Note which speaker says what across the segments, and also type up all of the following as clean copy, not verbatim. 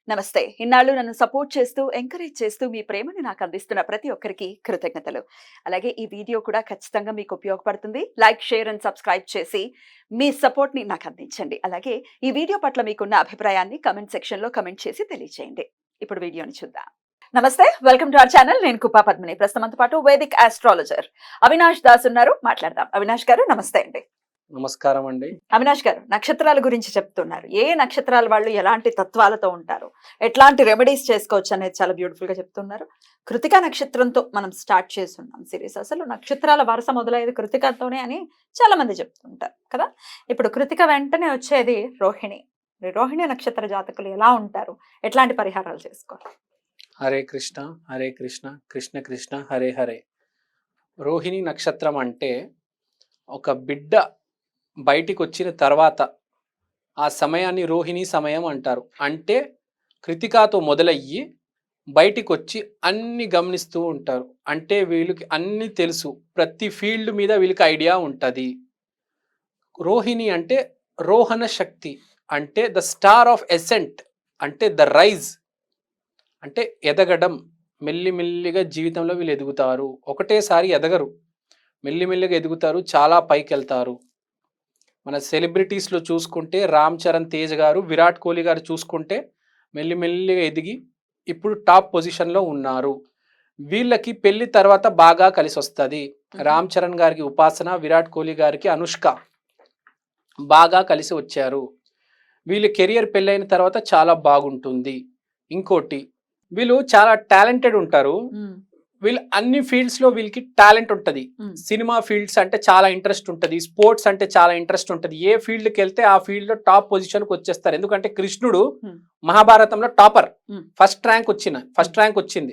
Speaker 1: నమస్తే. ఇన్నాళ్ళు నన్ను సపోర్ట్ చేస్తూ, ఎంకరేజ్ చేస్తూ మీ ప్రేమని నాకు అందిస్తున్న ప్రతి ఒక్కరికి కృతజ్ఞతలు. అలాగే ఈ వీడియో కూడా ఖచ్చితంగా మీకు ఉపయోగపడుతుంది. లైక్, షేర్ అండ్ సబ్స్క్రైబ్ చేసి మీ సపోర్ట్‌ని నాకు అందించండి. అలాగే ఈ వీడియో పట్ల మీకున్న అభిప్రాయాన్ని కామెంట్ సెక్షన్‌లో కామెంట్ చేసి తెలియజేయండి. ఇప్పుడు వీడియోని చూద్దాం. నమస్తే. Welcome to our channel. నేను కుప్పా పద్మిని. ప్రస్తుతం మనతో పాటు వేదిక్ ఆస్ట్రాలజర్ అవినాష్ దాస్ ఉన్నారు. మాట్లాడదాం. అవినాష్ గారు నమస్తే అండి.
Speaker 2: నమస్కారం అండి.
Speaker 1: అవినాష్ గారు, నక్షత్రాల గురించి చెప్తున్నారు. ఏ నక్షత్రాల వాళ్ళు ఎలాంటి తత్వాలతో ఉంటారు, ఎట్లాంటి రెమెడీస్ చేసుకోవచ్చు అనేది చాలా బ్యూటిఫుల్ గా చెప్తున్నారు. కృతికా నక్షత్రంతో మనం స్టార్ట్ చేస్తున్నాం సిరీస్. అసలు నక్షత్రాల వరుస మొదలయ్యేది కృతికతోనే అని చాలా మంది చెప్తుంటారు కదా. ఇప్పుడు కృతిక వెంటనే వచ్చేది రోహిణి. రోహిణి నక్షత్ర జాతకులు ఎలా ఉంటారు, ఎట్లాంటి పరిహారాలు చేసుకోవాలి?
Speaker 2: హరే కృష్ణ హరే కృష్ణ కృష్ణ కృష్ణ హరే హరే. రోహిణి నక్షత్రం అంటే ఒక బిడ్డ బయటికి వచ్చిన తర్వాత ఆ సమయాన్ని రోహిణి సమయం అంటారు. అంటే కృతికాతో మొదలయ్యి బయటికి వచ్చి అన్ని గమనిస్తూ ఉంటారు. అంటే వీళ్ళకి అన్ని తెలుసు, ప్రతి ఫీల్డ్ మీద వీళ్ళకి ఐడియా ఉంటుంది. రోహిణి అంటే రోహణ శక్తి, అంటే ద స్టార్ ఆఫ్ ఎసెంట్, అంటే ద రైజ్, అంటే ఎదగడం. మెల్లిమెల్లిగా జీవితంలో వీళ్ళు ఎదుగుతారు. ఒకటేసారి ఎదగరు, మెల్లిమెల్లిగా ఎదుగుతారు, చాలా పైకి వెళ్తారు. మన సెలబ్రిటీస్లో చూసుకుంటే రామ్ చరణ్ తేజ్ గారు, విరాట్ కోహ్లీ గారు చూసుకుంటే మెల్లిమెల్లిగా ఎదిగి ఇప్పుడు టాప్ పొజిషన్లో ఉన్నారు. వీళ్ళకి పెళ్లి తర్వాత బాగా కలిసి వస్తుంది. రామ్ చరణ్ గారికి ఉపాసన, విరాట్ కోహ్లీ గారికి అనుష్క బాగా కలిసి వచ్చారు. వీళ్ళ కెరియర్ పెళ్ళైన తర్వాత చాలా బాగుంటుంది. ఇంకోటి, వీళ్ళు చాలా టాలెంటెడ్ ఉంటారు. వీళ్ళు అన్ని ఫీల్డ్స్ లో వీళ్ళకి టాలెంట్ ఉంటుంది. సినిమా ఫీల్డ్స్ అంటే చాలా ఇంట్రెస్ట్ ఉంటుంది, స్పోర్ట్స్ అంటే చాలా ఇంట్రెస్ట్ ఉంటుంది. ఏ ఫీల్డ్కి వెళ్తే ఆ ఫీల్డ్ లో టాప్ పొజిషన్ కి వచ్చేస్తారు. ఎందుకంటే కృష్ణుడు మహాభారతంలో టాపర్, ఫస్ట్ ర్యాంక్ వచ్చింది.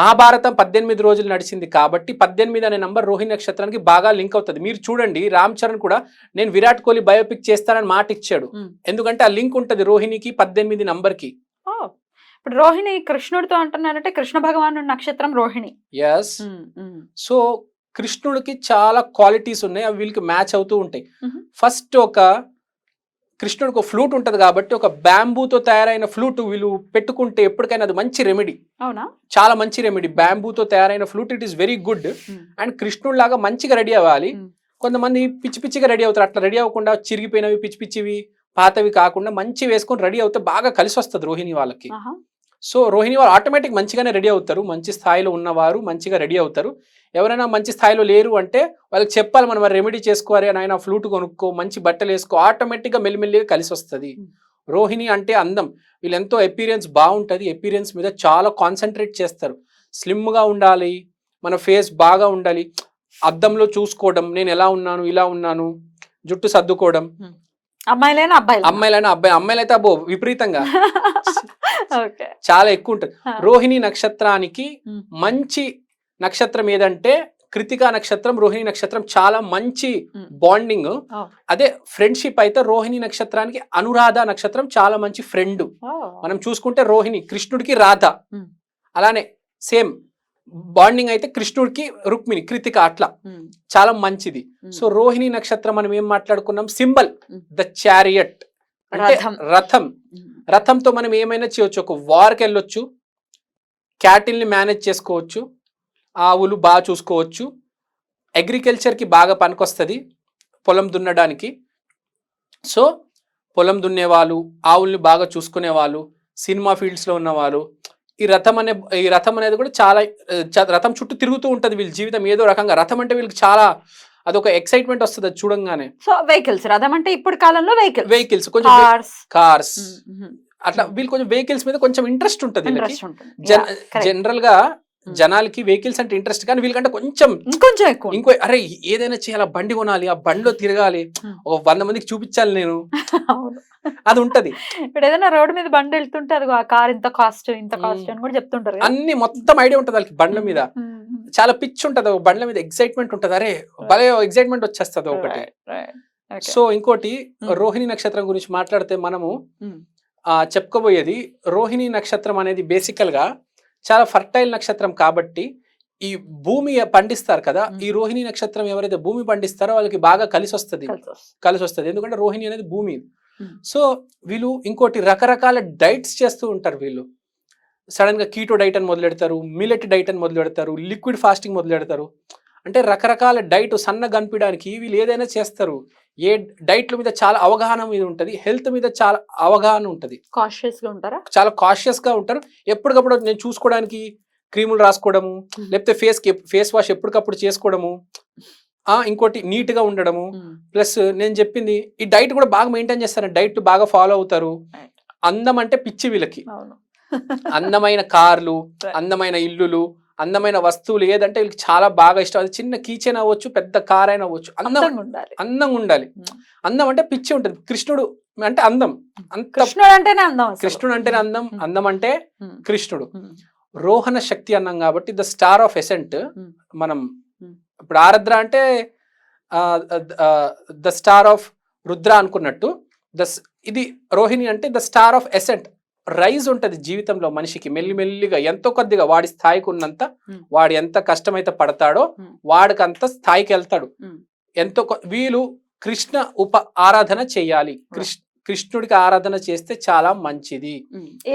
Speaker 2: మహాభారతం 18 రోజులు నడిచింది కాబట్టి 18 అనే నంబర్ రోహిణి నక్షత్రానికి బాగా లింక్ అవుతుంది. మీరు చూడండి, రామ్ చరణ్ కూడా నేను విరాట్ కోహ్లీ బయోపిక్ చేస్తానని మాట ఇచ్చాడు. ఎందుకంటే ఆ లింక్ ఉంటుంది రోహిణికి 18 నంబర్కి.
Speaker 1: ఇప్పుడు రోహిణి కృష్ణుడితో అంటున్నారంటే కృష్ణ భగవాను నక్షత్రం రోహిణి.
Speaker 2: ఎస్. సో కృష్ణుడికి చాలా క్వాలిటీస్ ఉన్నాయి, అవి వీళ్ళకి మ్యాచ్ అవుతూ ఉంటాయి. ఫస్ట్ కృష్ణుడికి ఒక ఫ్లూట్ ఉంటుంది కాబట్టి ఒక బ్యాంబూతో తయారైన ఫ్లూట్ వీళ్ళు పెట్టుకుంటే ఎప్పటికైనా అది మంచి రెమెడీ.
Speaker 1: అవునా? చాలా
Speaker 2: మంచి రెమెడీ. బ్యాంబూతో తయారైన flute, it is very good. And కృష్ణుడు లాగా మంచిగా రెడీ అవ్వాలి. కొంతమంది పిచ్చి పిచ్చిగా రెడీ అవుతారు. అట్లా రెడీ అవ్వకుండా చిరిగిపోయినవి, పిచ్చి పిచ్చివి, పాతవి కాకుండా మంచి వేసుకొని రెడీ అవుతే బాగా కలిసి వస్తుంది రోహిణి వాళ్ళకి. సో రోహిణి వాళ్ళు ఆటోమేటిక్ మంచిగానే రెడీ అవుతారు. మంచి స్థాయిలో ఉన్నవారు మంచిగా రెడీ అవుతారు. ఎవరైనా మంచి స్థాయిలో లేరు అంటే వాళ్ళకి చెప్పాలి, మనం రెమెడీ చేసుకోవాలి అని, ఆయన ఫ్లూట్ కొనుక్కో, మంచి బట్టలు వేసుకో, ఆటోమేటిక్గా మెల్లిమెల్లిగా కలిసి వస్తుంది. రోహిణి అంటే అందం. వీళ్ళు ఎంతో అపీరియన్స్ బాగుంటుంది, అపీరియన్స్ మీద చాలా కాన్సన్ట్రేట్ చేస్తారు. స్లిమ్గా ఉండాలి, మన ఫేస్ బాగా ఉండాలి, అద్దంలో చూసుకోవడం, నేను ఎలా ఉన్నాను, ఇలా ఉన్నాను, జుట్టు సర్దుకోవడం.
Speaker 1: అమ్మాయిలైనా
Speaker 2: అమ్మాయిలైతే అబ్బో విపరీతంగా చాలా ఎక్కువ ఉంటుంది. రోహిణి నక్షత్రానికి మంచి నక్షత్రం ఏదంటే కృతికా నక్షత్రం, రోహిణి నక్షత్రం చాలా మంచి బాండింగ్. అదే ఫ్రెండ్షిప్ అయితే రోహిణి నక్షత్రానికి అనురాధ నక్షత్రం చాలా మంచి ఫ్రెండ్. మనం చూసుకుంటే రోహిణి కృష్ణుడికి రాధ, అలానే సేమ్ బాండింగ్ అయితే కృష్ణుడికి రుక్మిణి, కృతిక, అట్లా చాలా మంచిది. సో రోహిణి నక్షత్రం మనం ఏం మాట్లాడుకున్నాం, సింబల్ ద చారియట్, అంటే రథం. రథంతో మనం ఏమైనా చేయొచ్చు. ఒక వార్కి వెళ్ళొచ్చు, క్యాటిల్ని మేనేజ్ చేసుకోవచ్చు, ఆవులు బాగా చూసుకోవచ్చు, అగ్రికల్చర్కి బాగా పనికొస్తుంది, పొలం దున్నడానికి. సో పొలం దున్నేవాళ్ళు, ఆవుల్ని బాగా చూసుకునే వాళ్ళు, సినిమా ఫీల్డ్స్లో ఉన్నవాళ్ళు, ఈ రథం అనేది కూడా చాలా, రథం చుట్టూ తిరుగుతూ ఉంటుంది వీళ్ళ జీవితం ఏదో రకంగా. రథం అంటే వీళ్ళకి చాలా అదొక ఎక్సైట్మెంట్ వస్తుంది అది చూడంగానే.
Speaker 1: సో వెహికల్స్, రథం అంటే ఇప్పుడు కాలంలో
Speaker 2: వెహికల్స్, కొంచెం కార్స్ అట్లా వీళ్ళు కొంచెం వెహికల్స్ మీద కొంచెం ఇంట్రెస్ట్ ఉంటుంది. జనరల్ గా జనాలకి వెహికల్స్ అంటే ఇంట్రెస్ట్, కానీ వీళ్ళకంటే కొంచెం ఇంకో అరే ఏదైనా చేయాలి, బండి కొనాలి, ఆ బండిలో తిరగాలి, ఒక 100 మందికి చూపించాలి నేను, అది ఉంటది.
Speaker 1: ఇప్పుడు ఏదైనా రోడ్ మీద బండి వెళ్తుంటే అది ఆ కార్ ఇంత కాస్ట్ అని కూడా చెప్తుంటారు.
Speaker 2: అన్ని మొత్తం ఐడియా ఉంటుంది వాళ్ళకి. బండ్ల మీద చాలా పిచ్ ఉంటది, బండ్ల మీద ఎక్సైట్మెంట్ ఉంటది, అరే భలే ఎక్సైట్మెంట్ వచ్చేస్తుంది ఒకటి. సో ఇంకోటి, రోహిణి నక్షత్రం గురించి మాట్లాడితే మనము చెప్పుకోబోయేది, రోహిణి నక్షత్రం అనేది బేసికల్ గా చాలా ఫర్టైల్ నక్షత్రం కాబట్టి ఈ భూమి పండిస్తారు కదా, ఈ రోహిణి నక్షత్రం ఎవరైతే భూమి పండిస్తారో వాళ్ళకి బాగా కలిసి వస్తుంది. ఎందుకంటే రోహిణి అనేది భూమి. సో వీళ్ళు ఇంకోటి రకరకాల డైట్స్ చేస్తూ ఉంటారు. వీళ్ళు సడన్ గా కీటో డైట్ అని మొదలు పెడతారు, మిల్లెట్ డైట్ అని మొదలు పెడతారు, లిక్విడ్ ఫాస్టింగ్ మొదలు పెడతారు. అంటే రకరకాల డైట్ సన్నగా కనిపించడానికి వీళ్ళు ఏదైనా చేస్తారు. ఏ డైట్ల మీద చాలా అవగాహన మీద ఉంటుంది, హెల్త్ మీద చాలా అవగాహన ఉంటుంది,
Speaker 1: కాషియస్ గా ఉంటారా,
Speaker 2: చాలా కాషియస్ గా ఉంటారు. ఎప్పటికప్పుడు నేను చూసుకోవడానికి క్రీములు రాసుకోవడము, లేకపోతే ఫేస్ వాష్ ఎప్పటికప్పుడు చేసుకోవడము, ఇంకోటి నీట్ గా ఉండడము. ప్లస్ నేను చెప్పింది ఈ డైట్ కూడా బాగా మెయింటైన్ చేస్తారు, డైట్ బాగా ఫాలో అవుతారు. అందం అంటే పిచ్చి వీళ్ళకి. అందమైన కార్లు, అందమైన ఇల్లులు, అందమైన వస్తువులు ఏదంటే వీళ్ళకి చాలా బాగా ఇష్టం. అది చిన్న కీచెన్ అవ్వచ్చు, పెద్ద కార్ అయినా అవ్వచ్చు, అందంగా ఉండాలి. అందం అంటే పిచ్చి ఉంటుంది. కృష్ణుడు అంటే అందం,
Speaker 1: కృష్ణుడు అంటేనే అందం,
Speaker 2: కృష్ణుడు అంటేనే అందం, అందం అంటే కృష్ణుడు. రోహణ శక్తి అన్నాం కాబట్టి ద స్టార్ ఆఫ్ ఎసెంట్. మనం ఇప్పుడు ఆరాధ్ర అంటే ద స్టార్ ఆఫ్ రుద్ర అనుకున్నట్టు, ఇది రోహిణి అంటే the star of ascent. Rise ఉంటది జీవితంలో మనిషికి మెల్లిమెల్లిగా, ఎంతో కొద్దిగా వాడి స్థాయికి ఉన్నంత, వాడు ఎంత కష్టమైతే పడతాడో వాడికంత స్థాయికి వెళ్తాడు. ఎంతో వీళ్ళు కృష్ణ ఆరాధన చేయాలి. కృష్ణుడికి ఆరాధన చేస్తే చాలా మంచిది.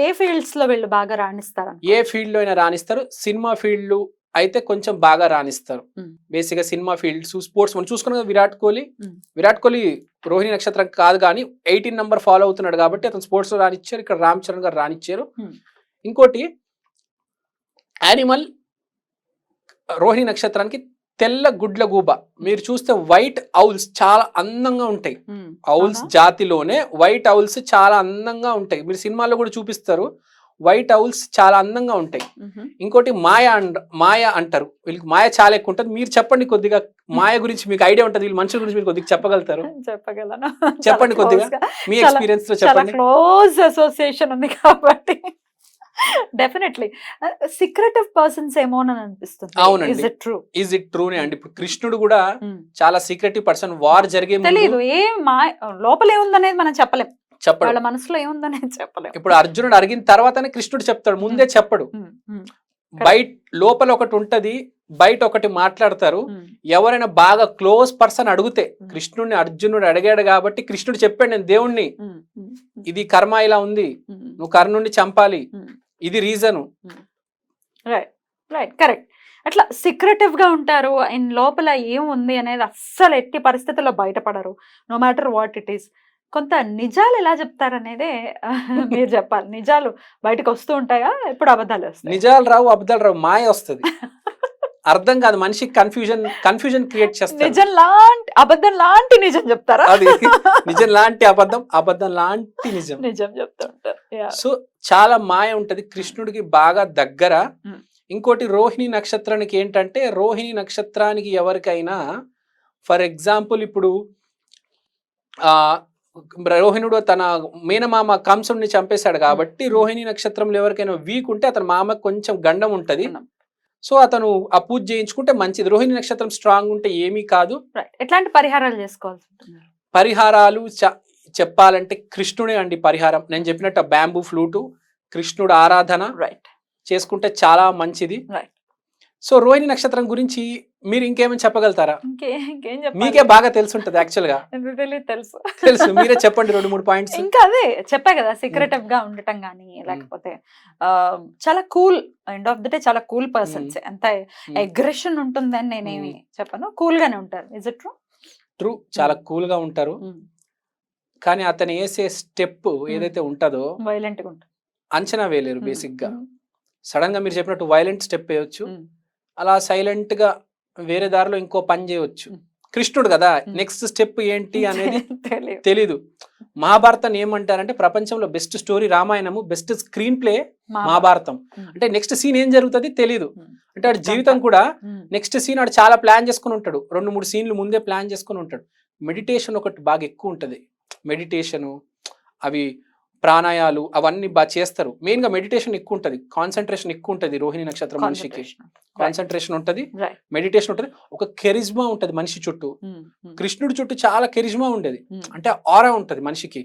Speaker 1: ఏ ఫీల్డ్స్ లో వీళ్ళు బాగా రాణిస్తారు?
Speaker 2: ఏ ఫీల్డ్ లో అయినా రాణిస్తారు. సినిమా ఫీల్డ్ అయితే కొంచెం బాగా రాణిస్తారు. బేసిక్ గా సినిమా ఫీల్డ్స్, స్పోర్ట్స్ మనం చూసుకున్న విరాట్ కోహ్లీ రోహిణి నక్షత్రం కాదు కానీ 18 నంబర్ ఫాలో అవుతున్నాడు కాబట్టి అతను స్పోర్ట్స్ లో రాణించారు. ఇక్కడ రామ్ చరణ్ గారు రాణించారు. ఇంకోటి యానిమల్ రోహిణి నక్షత్రానికి తెల్ల గుడ్ల గూబ. మీరు చూస్తే వైట్ ఔల్స్ చాలా అందంగా ఉంటాయి. ఔల్స్ జాతిలోనే వైట్ ఔల్స్ చాలా అందంగా ఉంటాయి. మీరు సినిమాల్లో కూడా చూపిస్తారు, వైట్ ఔల్స్ చాలా అందంగా ఉంటాయి. ఇంకోటి మాయ అంటారు, వీళ్ళకి మాయ చాలా ఎక్కువ ఉంటుంది. మీరు చెప్పండి కొద్దిగా మాయ గురించి, మీకు ఐడియా ఉంటుంది, వీళ్ళ మనుషుల గురించి మీరు కొద్దిగా చెప్పగలుగుతారు? చెప్పండి కొద్దిగా మీ ఎక్స్పీరియన్స్ లో చెప్పండి.
Speaker 1: క్లోజ్ అసోసియేషన్ ఉంది కాబట్టి డెఫినెట్లీ సీక్రెటివ్ పర్సన్స్ ఏమో అని అనిపిస్తుంది.
Speaker 2: అవునండి, ఇస్ ఇట్ ట్రూ అండి. ఇప్పుడు కృష్ణుడు కూడా చాలా సీక్రెటివ్ పర్సన్. వార్ జరిగే
Speaker 1: తెలియదు, ఏం లోపల ఏముందనేది మనం చెప్పలేం, వాళ్ళ మనసులో ఏముందనేది చెప్పలేం.
Speaker 2: ఇప్పుడు అర్జునుడు అడిగిన తర్వాతనే కృష్ణుడు చెప్తాడు, ముందే చెప్పడు. బయట లోపల ఒకటి ఉంటది, బయట ఒకటి మాట్లాడతారు. ఎవరైనా బాగా క్లోజ్ పర్సన్ అడిగితే, కృష్ణుడిని అర్జునుడు అడిగాడు కాబట్టి కృష్ణుడు చెప్పాడు, నేను దేవుణ్ణి, ఇది కర్మ ఇలా ఉంది, నువ్వు కర్ణుడిని చంపాలి, ఇది రీజను.
Speaker 1: Right, correct. అట్లా సీక్రెటివ్ గా ఉంటారు. ఆయన లోపల ఏముంది అనేది అస్సలు ఎట్టి పరిస్థితుల్లో బయటపడరు, no matter what it is. కొంత నిజాలు ఎలా చెప్తారనేదే మీరు చెప్పాలి. నిజాలు బయటకు వస్తూ ఉంటాయా, ఎప్పుడు అబద్ధాలు వస్తాయి?
Speaker 2: నిజాలు రావు, అబద్ధాలు రావు, మాయ వస్తుంది. అర్థం కాదు, మనిషికి కన్ఫ్యూజన్ క్రియేట్ చేస్తారు.
Speaker 1: నిజం లాంటి అబద్ధం లాంటి నిజం చెప్తారా?
Speaker 2: అది నిజం లాంటి అబద్ధం, అబద్ధం లాంటి నిజం
Speaker 1: చెప్తూ ఉంటారు.
Speaker 2: సో చాలా మాయ ఉంటది, కృష్ణుడికి బాగా దగ్గర. ఇంకోటి రోహిణి నక్షత్రానికి ఏంటంటే, రోహిణి నక్షత్రానికి ఎవరికైనా ఫర్ ఎగ్జాంపుల్ ఇప్పుడు రోహిణుడు తన మేనమామ కంసుడిని చంపేశాడు కాబట్టి రోహిణి నక్షత్రంలో ఎవరికైనా వీక్ ఉంటే అతని మామకు కొంచెం గండం ఉంటది. సో అతను ఆ పూజ చేయించుకుంటే మంచిది. రోహిణి నక్షత్రం స్ట్రాంగ్ ఉంటే ఏమీ కాదు.
Speaker 1: ఎట్లాంటి పరిహారాలు చేసుకోవాల్సి ఉంటుంది?
Speaker 2: పరిహారాలు చెప్పాలంటే కృష్ణుడే అండి పరిహారం. నేను చెప్పినట్టు బ్యాంబూ ఫ్లూటు, కృష్ణుడు ఆరాధన చేసుకుంటే చాలా మంచిది. సో రోహిణి నక్షత్రం గురించి మీరు ఇంకేమైనా చెప్పగలుగుతారా? మీకే బాగా తెలిసి ఉంటది యాక్చువల్ గా. తెలుసు, మీరే చెప్పండి 2-3 పాయింట్స్.
Speaker 1: ఇంకా అదే చెప్పా కదా, సీక్రెటివ్ గా ఉండటం గానీ, లేకపోతే చాలా cool, end of the day చాలా కూల్ పర్సన్స్. ఎంత అగ్రెషన్ ఉంటుందని నేనేమి చెప్పను, కూల్ గానే ఉంటారు. Is it true?
Speaker 2: ట్రూ, చాలా కూల్ గా ఉంటారు. కానీ అతను వేసే స్టెప్ ఏదైతే ఉంటుందో
Speaker 1: వైలెంట్ గా ఉంటుంది,
Speaker 2: అంచనా వేయలేరు. బేసిక్ గా సడన్ గా మీరు చెప్పినట్టు వైలెంట్ స్టెప్ వేయొచ్చు, అలా సైలెంట్ గా వేరే దారిలో ఇంకో పని చేయవచ్చు. కృష్ణుడు కదా, నెక్స్ట్ స్టెప్ ఏంటి అనేది తెలీదు. మహాభారతం ఏమంటారంటే ప్రపంచంలో బెస్ట్ స్టోరీ రామాయణము, బెస్ట్ స్క్రీన్ ప్లే మహాభారతం. అంటే నెక్స్ట్ సీన్ ఏం జరుగుతుంది తెలీదు. అంటే వాడి జీవితం కూడా నెక్స్ట్ సీన్ వాడు చాలా ప్లాన్ చేసుకుని ఉంటాడు, 2-3 సీన్లు ముందే ప్లాన్ చేసుకుని ఉంటాడు. మెడిటేషన్ ఒకటి బాగా ఎక్కువ ఉంటుంది. మెడిటేషను, అవి ప్రాణాయాలు అవన్నీ బాగా చేస్తారు. మెయిన్ గా మెడిటేషన్ ఎక్కువ ఉంటుంది, కాన్సన్ట్రేషన్ ఎక్కువ ఉంటుంది. రోహిణి నక్షత్రం మనిషికి కాన్సన్ట్రేషన్ ఉంటుంది, మెడిటేషన్ ఉంటుంది, ఒక కెరిజ్మా ఉంటది మనిషి చుట్టూ. కృష్ణుడి చుట్టూ చాలా కెరిజ్మా ఉండేది, అంటే ఆరా ఉంటది మనిషికి.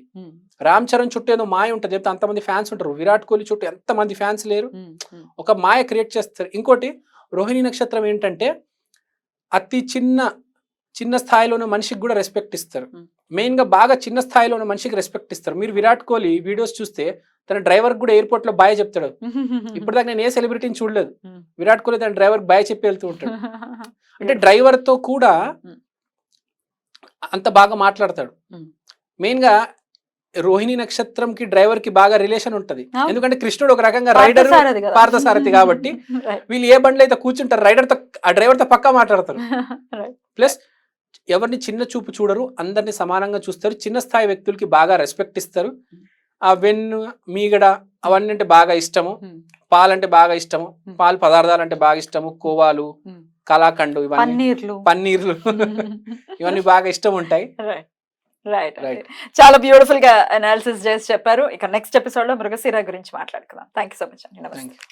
Speaker 2: రామ్ చరణ్ చుట్టూ ఏదో మాయ ఉంటుంది, చెప్తే అంతమంది ఫ్యాన్స్ ఉంటారు. విరాట్ కోహ్లీ చుట్టూ ఎంతమంది ఫ్యాన్స్ లేరు, ఒక మాయ క్రియేట్ చేస్తారు. ఇంకోటి రోహిణి నక్షత్రం ఏంటంటే అతి చిన్న చిన్న స్థాయిలో ఉన్న మనిషికి కూడా రెస్పెక్ట్ ఇస్తారు.
Speaker 1: Hmm.
Speaker 2: మెయిన్ గా బాగా చిన్న స్థాయిలో ఉన్న మనిషికి రెస్పెక్ట్ ఇస్తారు. మీరు విరాట్ కోహ్లీ వీడియోస్ చూస్తే తన డ్రైవర్ కూడా ఎయిర్పోర్ట్ లో బాయ్ చెప్తాడు. ఇప్పటిదాకా నేను ఏ సెలబ్రిటీని చూడలేదు,
Speaker 1: Hmm.
Speaker 2: విరాట్ కోహ్లీ తన డ్రైవర్ బాయ్ చెప్పి వెళ్తూ ఉంటాడు. అంటే డ్రైవర్ తో కూడా
Speaker 1: Hmm.
Speaker 2: అంత బాగా మాట్లాడతాడు.
Speaker 1: Hmm.
Speaker 2: మెయిన్ గా రోహిణి నక్షత్రం కి డ్రైవర్ కి బాగా రిలేషన్ ఉంటది.
Speaker 1: అవును.
Speaker 2: ఎందుకంటే కృష్ణుడు ఒక రకంగా రైడర్,
Speaker 1: పార్థసారథి కదా.
Speaker 2: పార్థసారథి కాబట్టి
Speaker 1: Right.
Speaker 2: వీళ్ళు ఏ బండ్లో అయితే కూర్చుంటారు రైడర్ తో ఆ డ్రైవర్ తో పక్కా మాట్లాడతారు.
Speaker 1: Right.
Speaker 2: ప్లస్ ఎవరిని చిన్న చూపు చూడరు, అందరిని సమానంగా చూస్తారు. చిన్న స్థాయి వ్యక్తులకి బాగా రెస్పెక్ట్ ఇస్తారు. ఆ వెన్ను, మీగడ అవన్నీ అంటే బాగా ఇష్టము.
Speaker 1: Hmm.
Speaker 2: పాలంటే బాగా ఇష్టము,
Speaker 1: Hmm.
Speaker 2: పాలు పదార్థాలు అంటే బాగా ఇష్టము. కోవాలు,
Speaker 1: Hmm.
Speaker 2: కలాకండు, ఇవన్నీ
Speaker 1: పన్నీర్లు.
Speaker 2: పన్నీర్లు ఇవన్నీ బాగా ఇష్టం ఉంటాయి.
Speaker 1: Right right
Speaker 2: Right.
Speaker 1: చాలా బ్యూటిఫుల్ గా అనాలిసిస్ చేసి చెప్పారు. ఇక నెక్స్ట్ ఎపిసోడ్ లో మృగశిర గురించి మాట్లాడుకుందాం. థ్యాంక్ యూ సో మచ్ అండి. నమస్తే.
Speaker 2: Thank you.